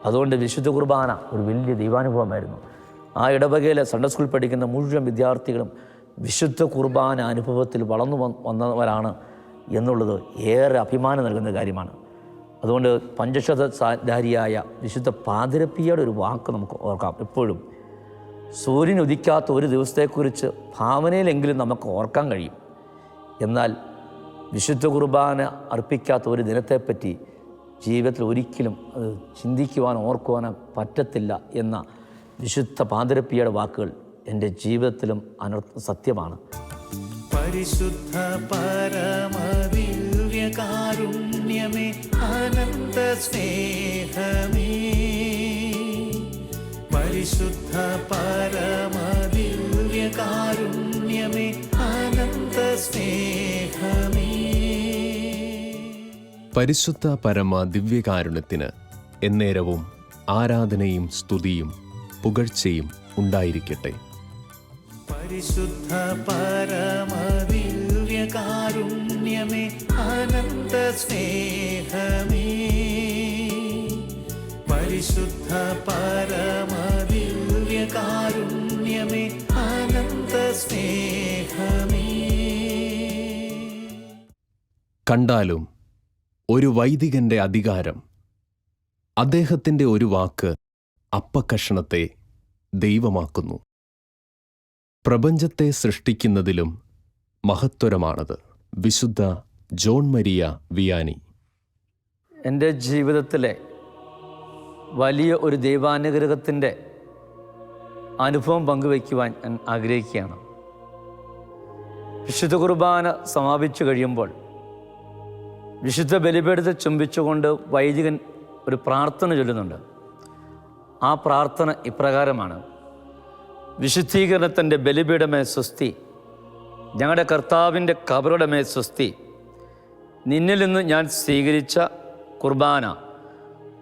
അതുകൊണ്ട് വിശുദ്ധ കുർബാന ഒരു വലിയ ദൈവാനുഭവമായിരുന്നു. ആ ഇടവകയിലെ സൺഡേ സ്കൂളിൽ പഠിക്കുന്ന മുഴുവൻ വിദ്യാർത്ഥികളും വിശുദ്ധ കുർബാന അനുഭവത്തിൽ വളർന്നു വന്നവരാണ് എന്നുള്ളത് ഏറെ അഭിമാനം നൽകുന്ന കാര്യമാണ്. അതുകൊണ്ട് പഞ്ചശതധാരിയായ വിശുദ്ധ പാതിരപ്പിയുടെ ഒരു വാക്ക് നമുക്ക് ഓർക്കാം. എപ്പോഴും സൂര്യൻ ഉദിക്കാത്ത ഒരു ദിവസത്തെക്കുറിച്ച് ഭാവനയിലെങ്കിലും നമുക്ക് ഓർക്കാൻ കഴിയും. എന്നാൽ വിശുദ്ധ കുർബാന അർപ്പിക്കാത്ത ഒരു ദിനത്തെപ്പറ്റി ജീവിതത്തിൽ ഒരിക്കലും അത് ചിന്തിക്കുവാനോ ഓർക്കുവാനോ പറ്റത്തില്ല എന്ന വിശുദ്ധ പാതിരപ്പിയുടെ വാക്കുകൾ എൻ്റെ ജീവിതത്തിലും സത്യമാണ്. പരിശുദ്ധ പരമദിവ്യകാരുണ്യമേ, അനന്ത സ്നേഹമേ, പരിശുദ്ധ പരമദിവ്യകാരുണ്യമേ, അനന്ത സ്നേഹമേ. പരിശുദ്ധ പരമ ദിവ്യകാരുണ്യത്തിന് എന്നേരവും ആരാധനയും സ്തുതിയും പുകഴ്ചയും ഉണ്ടായിരിക്കട്ടെ. പരിശുദ്ധ പരമ ദിവ്യകാരുണ്യമേ, അനന്ത സ്നേഹമേ. പരിശുദ്ധ പരമ ദിവ്യകാരുണ്യമേ, അനന്ത സ്നേഹമേ. കണ്ടാലും ഒരു വൈദികന്റെ അധികാരം, അദ്ദേഹത്തിൻ്റെ ഒരു വാക്ക് അപ്പക്കഷണത്തെ ദൈവമാക്കുന്നു. പ്രപഞ്ചത്തെ സൃഷ്ടിക്കുന്നതിലും മഹത്വരമാണത്. വിശുദ്ധ ജോൺ മരിയ വിയാനി. എൻ്റെ ജീവിതത്തിലെ വലിയ ഒരു ദൈവാനുഗ്രഹത്തിൻ്റെ അനുഭവം പങ്കുവയ്ക്കുവാൻ ഞാൻ ആഗ്രഹിക്കുകയാണ്. വിശുദ്ധ കുർബാന സമാപിച്ചു കഴിയുമ്പോൾ വിശുദ്ധ ബലിപീഠത്തെ ചുംബിച്ചുകൊണ്ട് വൈദികൻ ഒരു പ്രാർത്ഥന ചൊല്ലുന്നുണ്ട്. ആ പ്രാർത്ഥന ഇപ്രകാരമാണ്: വിശുദ്ധീകരണത്തിൻ്റെ ബലിപീഠമേ സ്വസ്തി, ഞങ്ങളുടെ കർത്താവിൻ്റെ കബറുടെ മേ സ്വസ്തി. നിന്നിൽ നിന്ന് ഞാൻ സ്വീകരിച്ച കുർബാന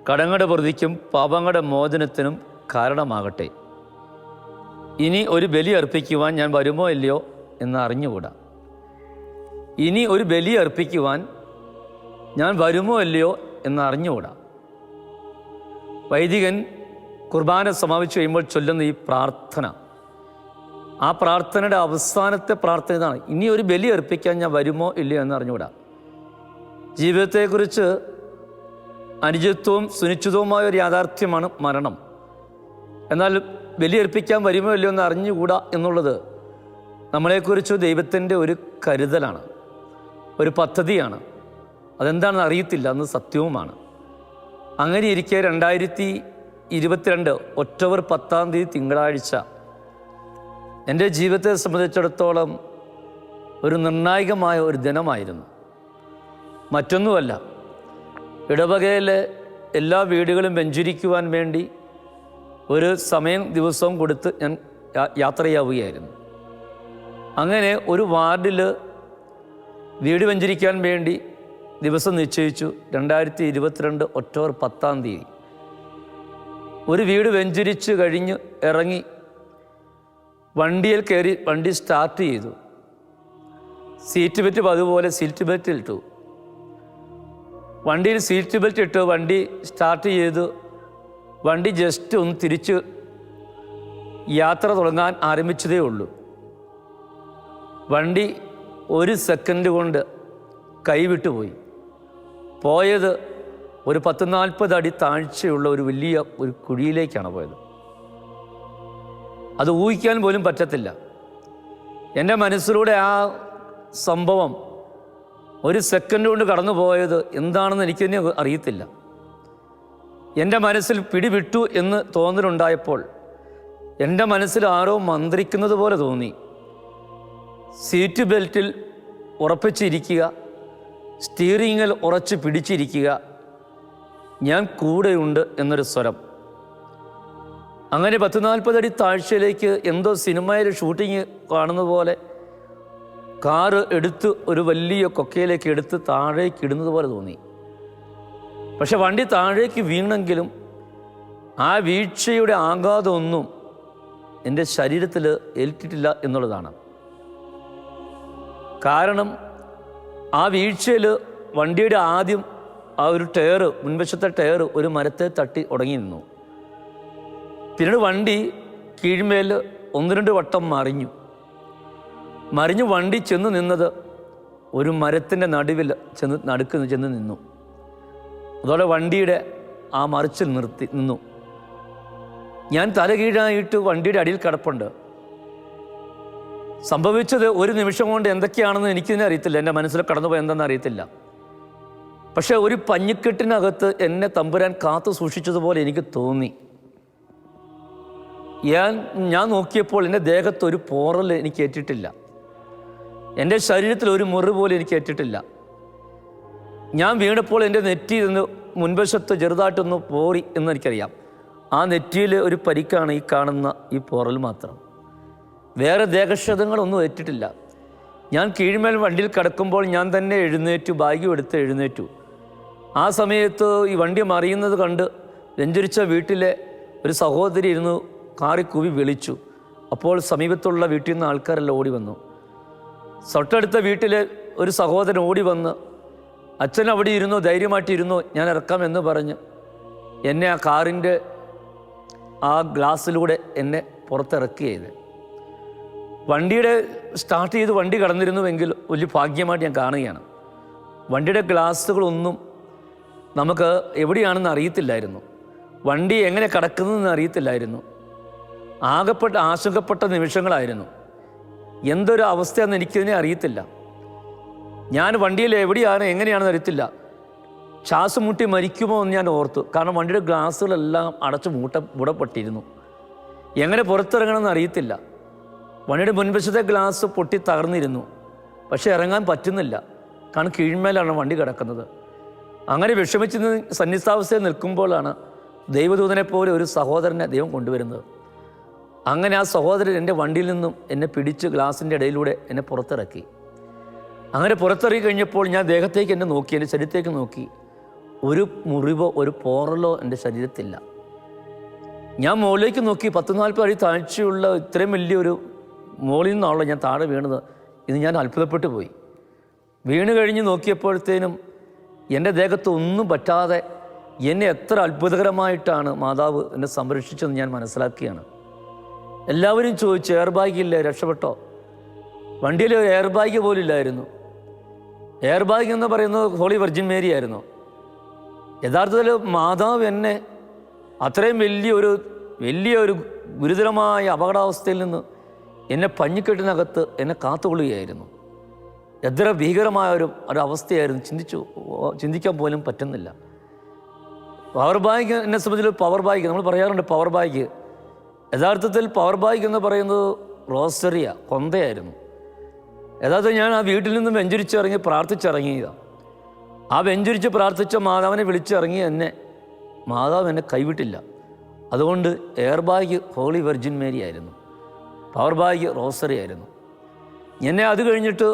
കടങ്ങളുടെ പ്രതിക്കും പാപങ്ങളുടെ മോചനത്തിനും കാരണമാകട്ടെ. ഇനി ഒരു ബലി അർപ്പിക്കുവാൻ ഞാൻ വരുമോ ഇല്ലയോ എന്ന് അറിഞ്ഞുകൂടാ. ഇനി ഒരു ബലി അർപ്പിക്കുവാൻ ഞാൻ വരുമോ ഇല്ലയോ എന്ന് അറിഞ്ഞുകൂടാ. വൈദികൻ കുർബാന സമാപിച്ചു കഴിയുമ്പോൾ ചൊല്ലുന്ന ഈ പ്രാർത്ഥന, ആ പ്രാർത്ഥനയുടെ അവസാനത്തെ പ്രാർത്ഥന ഇതാണ്: ഇനി ഒരു ബലി അർപ്പിക്കാൻ ഞാൻ വരുമോ ഇല്ലയോ എന്ന് അറിഞ്ഞുകൂടാ. ജീവിതത്തെക്കുറിച്ച് അനുചിതത്വവും സുനിശ്ചിതവുമായ ഒരു യാഥാർത്ഥ്യമാണ് മരണം. എന്നാൽ ബലിയർപ്പിക്കാൻ വരുമോ ഇല്ലയോ എന്ന് അറിഞ്ഞുകൂടാ എന്നുള്ളത് നമ്മളെക്കുറിച്ച് ദൈവത്തിൻ്റെ ഒരു കരുതലാണ്, ഒരു പദ്ധതിയാണ്. അതെന്താണെന്ന് അറിയത്തില്ല എന്ന് സത്യവുമാണ്. അങ്ങനെ ഇരിക്കെ 2022 ഒക്ടോബർ 10 തിങ്കളാഴ്ച എൻ്റെ ജീവിതത്തെ സംബന്ധിച്ചിടത്തോളം ഒരു നിർണായകമായ ഒരു ദിനമായിരുന്നു. മറ്റൊന്നുമല്ല, ഇടവകയിലെ എല്ലാ വീടുകളും വെഞ്ചരിക്കുവാൻ വേണ്ടി ഒരു സമയം ദിവസവും കൊടുത്ത് ഞാൻ യാത്രയാവുകയായിരുന്നു. അങ്ങനെ ഒരു വാർഡിൽ വീട് വെഞ്ചരിക്കാൻ വേണ്ടി ദിവസം നിശ്ചയിച്ചു. 2022 ഒക്ടോബർ 10 ഒരു വീട് വെഞ്ചരിച്ച് കഴിഞ്ഞ് ഇറങ്ങി വണ്ടിയിൽ കയറി വണ്ടി സ്റ്റാർട്ട് ചെയ്തു. സീറ്റ് ബെൽറ്റ് അതുപോലെ സീറ്റ് ബെൽറ്റ് ഇട്ടു. വണ്ടിയിൽ സീറ്റ് ബെൽറ്റ് ഇട്ട് വണ്ടി സ്റ്റാർട്ട് ചെയ്തു. വണ്ടി ജസ്റ്റ് ഒന്ന് തിരിച്ച് യാത്ര തുടങ്ങാൻ ആരംഭിച്ചതേ ഉള്ളൂ. വണ്ടി 1 സെക്കൻഡ് കൊണ്ട് കൈവിട്ടുപോയി. പോയത് ഒരു 10-40 അടി താഴ്ചയുള്ള ഒരു വലിയ ഒരു കുഴിയിലേക്കാണ് പോയത്. അത് ഊഹിക്കാൻ പോലും പറ്റത്തില്ല. എൻ്റെ മനസ്സിലൂടെ ആ സംഭവം 1 സെക്കൻഡ് കൊണ്ട് കടന്നു പോയത് എന്താണെന്ന് എനിക്ക് തന്നെ അറിയത്തില്ല. എൻ്റെ മനസ്സിൽ പിടിവിട്ടു എന്ന് തോന്നലുണ്ടായപ്പോൾ എൻ്റെ മനസ്സിൽ ആരോ മന്ത്രിക്കുന്നത് പോലെ തോന്നി. സീറ്റ് ബെൽറ്റിൽ ഉറപ്പിച്ചിരിക്കുക, സ്റ്റീറിങ്ങിൽ ഉറച്ച് പിടിച്ചിരിക്കുക, ഞാൻ കൂടെയുണ്ട് എന്നൊരു സ്വരം. അങ്ങനെ 10-40 അടി താഴ്ചയിലേക്ക് എന്തോ സിനിമയിൽ ഷൂട്ടിങ് കാണുന്ന പോലെ കാറ് എടുത്ത് ഒരു വലിയ കൊക്കയിലേക്ക് എടുത്ത് താഴേക്ക് ഇടുന്നത് പോലെ തോന്നി. പക്ഷെ വണ്ടി താഴേക്ക് വീണെങ്കിലും ആ വീഴ്ചയുടെ ആഘാതമൊന്നും എൻ്റെ ശരീരത്തിൽ ഏൽറ്റിട്ടില്ല എന്നുള്ളതാണ്. കാരണം ആ വീഴ്ചയിൽ വണ്ടിയുടെ ആദ്യം ആ ഒരു മുൻവശത്തെ ടയർ ഒരു മരത്തെ തട്ടി ഉടങ്ങി നിന്നു. പിന്നീട് വണ്ടി കീഴ്മേൽ 1-2 വട്ടം മറിഞ്ഞു വണ്ടി ചെന്ന് നിന്നത് ഒരു മരത്തിൻ്റെ നടുവിൽ ചെന്ന് നിന്നു. അതോടെ വണ്ടിയുടെ ആ മറിച്ചിൽ നിന്നു. ഞാൻ തലകീഴായിട്ട് വണ്ടിയുടെ അടിയിൽ കിടപ്പുണ്ട്. സംഭവിച്ചത് ഒരു നിമിഷം കൊണ്ട് എന്തൊക്കെയാണെന്ന് എനിക്കിതിനെ അറിയത്തില്ല. എൻ്റെ മനസ്സിൽ കടന്നുപോയി എന്താണെന്ന് അറിയത്തില്ല. പക്ഷെ ഒരു പഞ്ഞിക്കെട്ടിനകത്ത് എന്നെ തമ്പുരാൻ കാത്തു സൂക്ഷിച്ചതുപോലെ എനിക്ക് തോന്നി. ഞാൻ നോക്കിയപ്പോൾ എൻ്റെ ദേഹത്ത് ഒരു പോറൽ എനിക്ക് ഏറ്റിട്ടില്ല. എൻ്റെ ശരീരത്തിൽ ഒരു മുറിവ് പോലും എനിക്ക് ഏറ്റിട്ടില്ല. ഞാൻ വീണപ്പോൾ എൻ്റെ നെറ്റി നിന്ന് മുൻവശത്ത് ചെറുതായിട്ടൊന്ന് പോറി എന്ന് എനിക്കറിയാം. ആ നെറ്റിയിൽ ഒരു പരിക്കാണ് ഈ കാണുന്ന ഈ പോറൽ മാത്രം. വേറെ ദേഹക്ഷതങ്ങളൊന്നും ഏറ്റിട്ടില്ല. ഞാൻ കീഴ്മേൽ വണ്ടിയിൽ കിടക്കുമ്പോൾ ഞാൻ തന്നെ എഴുന്നേറ്റു, ബാഗും എടുത്ത് എഴുന്നേറ്റു. ആ സമയത്ത് ഈ വണ്ടി മറിയുന്നത് കണ്ട് വെഞ്ചരിച്ച വീട്ടിലെ ഒരു സഹോദരി ഇരുന്ന് കാറിക്കൂവി വിളിച്ചു. അപ്പോൾ സമീപത്തുള്ള വീട്ടിൽ നിന്ന് ആൾക്കാരെല്ലാം ഓടി വന്നു. തൊട്ടടുത്ത വീട്ടിലെ ഒരു സഹോദരൻ ഓടി വന്ന്, അച്ഛൻ അവിടെ ഇരുന്നു, ധൈര്യമായിട്ടിരുന്നു, ഞാൻ ഇറക്കാമെന്ന് പറഞ്ഞ് എന്നെ ആ കാറിൻ്റെ ആ ഗ്ലാസ്സിലൂടെ എന്നെ പുറത്തിറക്കി ചെയ്ത്. വണ്ടിയുടെ സ്റ്റാർട്ട് ചെയ്ത് വണ്ടി കടന്നിരുന്നുവെങ്കിൽ വലിയ ഭാഗ്യമായിട്ട് ഞാൻ കാണുകയാണ്. വണ്ടിയുടെ ഗ്ലാസ്സുകളൊന്നും നമുക്ക് എവിടെയാണെന്ന് അറിയത്തില്ലായിരുന്നു, വണ്ടി എങ്ങനെ കിടക്കുന്നതെന്ന് അറിയത്തില്ലായിരുന്നു. ആശങ്കപ്പെട്ട നിമിഷങ്ങളായിരുന്നു. എന്തൊരു അവസ്ഥയാണെന്ന് എനിക്കതിനെ അറിയത്തില്ല. ഞാൻ വണ്ടിയിൽ എവിടെയാണ് എങ്ങനെയാണെന്ന് അറിയത്തില്ല. ശ്വാസം മുട്ടി മരിക്കുമോ എന്ന് ഞാൻ ഓർത്തു. കാരണം വണ്ടിയുടെ ഗ്ലാസ്സുകളെല്ലാം അടച്ച് മൂടപ്പെട്ടിരുന്നു. എങ്ങനെ പുറത്തിറങ്ങണമെന്ന് അറിയത്തില്ല. വണ്ടിയുടെ മുൻവശത്തെ ഗ്ലാസ് പൊട്ടി തകർന്നിരുന്നു. പക്ഷേ ഇറങ്ങാൻ പറ്റുന്നില്ല, കാരണം കീഴ്മേലാണ് വണ്ടി കിടക്കുന്നത്. അങ്ങനെ വിഷമിച്ച് സന്നിധാവസ്ഥയിൽ നിൽക്കുമ്പോഴാണ് ദൈവദൂതനെ പോലെ ഒരു സഹോദരനെ ദൈവം കൊണ്ടുവരുന്നത്. അങ്ങനെ ആ സഹോദരൻ എൻ്റെ വണ്ടിയിൽ നിന്നും എന്നെ പിടിച്ച് ഗ്ലാസിൻ്റെ ഇടയിലൂടെ എന്നെ പുറത്തിറക്കി. അങ്ങനെ പുറത്തിറങ്ങി കഴിഞ്ഞപ്പോൾ ഞാൻ ദേഹത്തേക്ക് എന്നെ നോക്കി, എൻ്റെ ശരീരത്തേക്ക് നോക്കി. ഒരു മുറിവോ ഒരു പോറലോ എൻ്റെ ശരീരത്തില്ല. ഞാൻ മുകളിലേക്ക് നോക്കി. 10-40 അടി താഴ്ചയുള്ള ഇത്രയും വലിയൊരു മുകളിൽ നിന്നാണല്ലോ ഞാൻ താഴെ വീണത്. ഇത് ഞാൻ അത്ഭുതപ്പെട്ടു പോയി. വീണ് കഴിഞ്ഞ് നോക്കിയപ്പോഴത്തേനും എൻ്റെ ദേഹത്ത് ഒന്നും പറ്റാതെ എന്നെ എത്ര അത്ഭുതകരമായിട്ടാണ് മാതാവ് എന്നെ സംരക്ഷിച്ചതെന്ന് ഞാൻ മനസ്സിലാക്കിയാണ്. എല്ലാവരും ചോദിച്ചു, എയർ ബാഗില്ലേ, രക്ഷപ്പെട്ടോ? വണ്ടിയിൽ ഒരു എയർ ബാഗ് പോലും ഇല്ലായിരുന്നു. എയർ ബാഗ് എന്ന് പറയുന്നത് ഹോളി വെർജിൻ മേരി ആയിരുന്നു. യഥാർത്ഥത്തിൽ മാതാവ് എന്നെ അത്രയും വലിയൊരു ഗുരുതരമായ അപകടാവസ്ഥയിൽ നിന്ന് എന്നെ പഞ്ഞിക്കെട്ടിനകത്ത് എന്നെ കാത്തുകൊള്ളുകയായിരുന്നു. എത്ര ഭീകരമായ ഒരു അവസ്ഥയായിരുന്നു, ചിന്തിക്കാൻ പോലും പറ്റുന്നില്ല. പവർ ബാഗ് എന്നെ സംബന്ധിച്ച് പവർ ബാഗ് നമ്മൾ പറയാറുണ്ട്. പവർ ബാഗ് യഥാർത്ഥത്തിൽ പവർ ബാഗ് എന്ന് പറയുന്നത് റോസറിയ കൊന്തയായിരുന്നു. യഥാർത്ഥത്തിൽ ഞാൻ ആ വീട്ടിൽ നിന്നും വെഞ്ചരിച്ചിറങ്ങി പ്രാർത്ഥിച്ചിറങ്ങിയതാണ്. ആ വെഞ്ചരിച്ച് പ്രാർത്ഥിച്ച മാതാവിനെ വിളിച്ചിറങ്ങി മാതാവ് എന്നെ കൈവിട്ടില്ല. അതുകൊണ്ട് air bag Holy Virgin Mary ആയിരുന്നു, പവർ ബാഗ് റോസറി ആയിരുന്നു. അത് കഴിഞ്ഞിട്ട്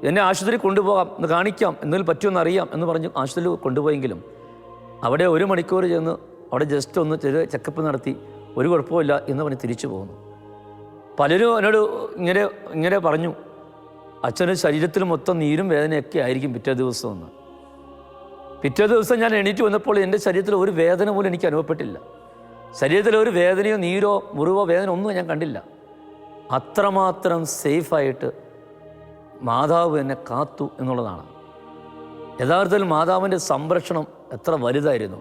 എന്നെ ആശുപത്രി കൊണ്ടുപോകാം, എന്ന് കാണിക്കാം, എന്തെങ്കിലും പറ്റുമെന്ന് അറിയാം എന്ന് പറഞ്ഞ് ആശുപത്രിയിൽ കൊണ്ടുപോയെങ്കിലും അവിടെ 1 മണിക്കൂർ ചെന്ന് അവിടെ ജസ്റ്റ് ഒന്ന് ചെറിയ ചെക്കപ്പ് നടത്തി ഒരു കുഴപ്പമില്ല എന്ന് പറഞ്ഞ് തിരിച്ചു പോകുന്നു. പലരും എന്നോട് ഇങ്ങനെ പറഞ്ഞു, അച്ഛന് ശരീരത്തിൽ മൊത്തം നീരും വേദനയൊക്കെ ആയിരിക്കും പിറ്റേ ദിവസം എന്ന്. പിറ്റേ ദിവസം ഞാൻ എണീറ്റ് വന്നപ്പോൾ എൻ്റെ ശരീരത്തിൽ ഒരു വേദന പോലും എനിക്ക് അനുഭവപ്പെട്ടില്ല. ശരീരത്തിൽ ഒരു വേദനയോ നീരോ മുറിവോ വേദന ഒന്നും ഞാൻ കണ്ടില്ല. അത്രമാത്രം സേഫായിട്ട് മാതാവ് എന്നെ കാത്തു എന്നുള്ളതാണ്. യഥാർത്ഥത്തിൽ മാതാവിൻ്റെ സംരക്ഷണം എത്ര വലുതായിരുന്നു,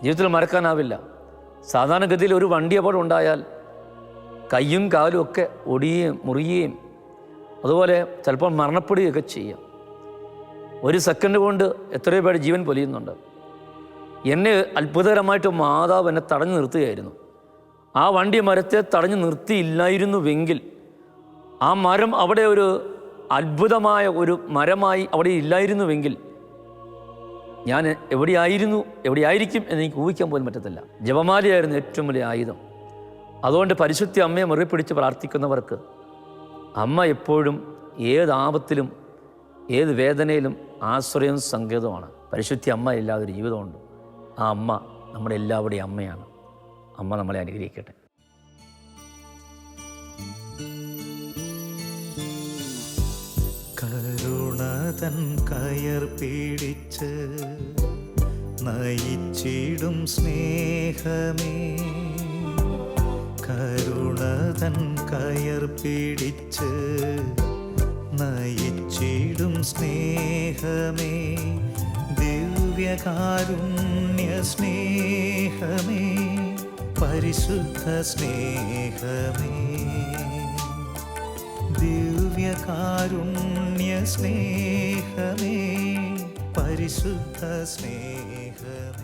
ജീവിതത്തിൽ മറക്കാനാവില്ല. സാധാരണഗതിയിൽ ഒരു വണ്ടി അപകടം ഉണ്ടായാൽ കയ്യും കാലും ഒക്കെ ഒടിയുകയും മുറിയുകയും അതുപോലെ ചിലപ്പോൾ മരണപ്പെടുകയൊക്കെ ചെയ്യാം. 1 സെക്കൻഡ് കൊണ്ട് എത്രയോ പേരുടെ ജീവൻ പൊലിയുന്നുണ്ട്. എന്നെ അത്ഭുതകരമായിട്ട് മാതാവ് എന്നെ തടഞ്ഞു നിർത്തുകയായിരുന്നു. ആ വണ്ടി മരത്തെ തടഞ്ഞു നിർത്തിയില്ലായിരുന്നുവെങ്കിൽ ആ മരം അവിടെ ഒരു അത്ഭുതമായ ഒരു മരമായി അവിടെ ഇല്ലായിരുന്നുവെങ്കിൽ ഞാൻ എവിടെയായിരിക്കും എന്ന് എനിക്ക് ഊഹിക്കാൻ പോലും പറ്റത്തില്ല. ജപമാലയായിരുന്നു ഏറ്റവും വലിയ ആയുധം. അതുകൊണ്ട് പരിശുദ്ധ അമ്മയെ മുറി പിടിച്ച് പ്രാർത്ഥിക്കുന്നവർക്ക് അമ്മ എപ്പോഴും ഏത് ആപത്തിലും ഏത് വേദനയിലും ആശ്രയവും സങ്കേതവുമാണ്. പരിശുദ്ധ അമ്മ ഇല്ലാതെ ഒരു ജീവിതമുണ്ട്. ആ അമ്മ നമ്മുടെ എല്ലാവരുടെയും അമ്മയാണ്. അമ്മ നമ്മളെ അനുഗ്രഹിക്കട്ടെ. കരുണതൻ കയർ പിടിച്ച് നയിച്ചിടും സ്നേഹമേ, കരുണതൻ കയർ പിടിച്ച് നയിച്ചിടും സ്നേഹമേ, ദിവ്യകാരുണ്യ സ്നേഹമേ, പരിശുദ്ധ സ്നേഹമേ, ദിവ്യകാരുണ്യ സ്നേഹമേ, പരിശുദ്ധ സ്നേഹമേ.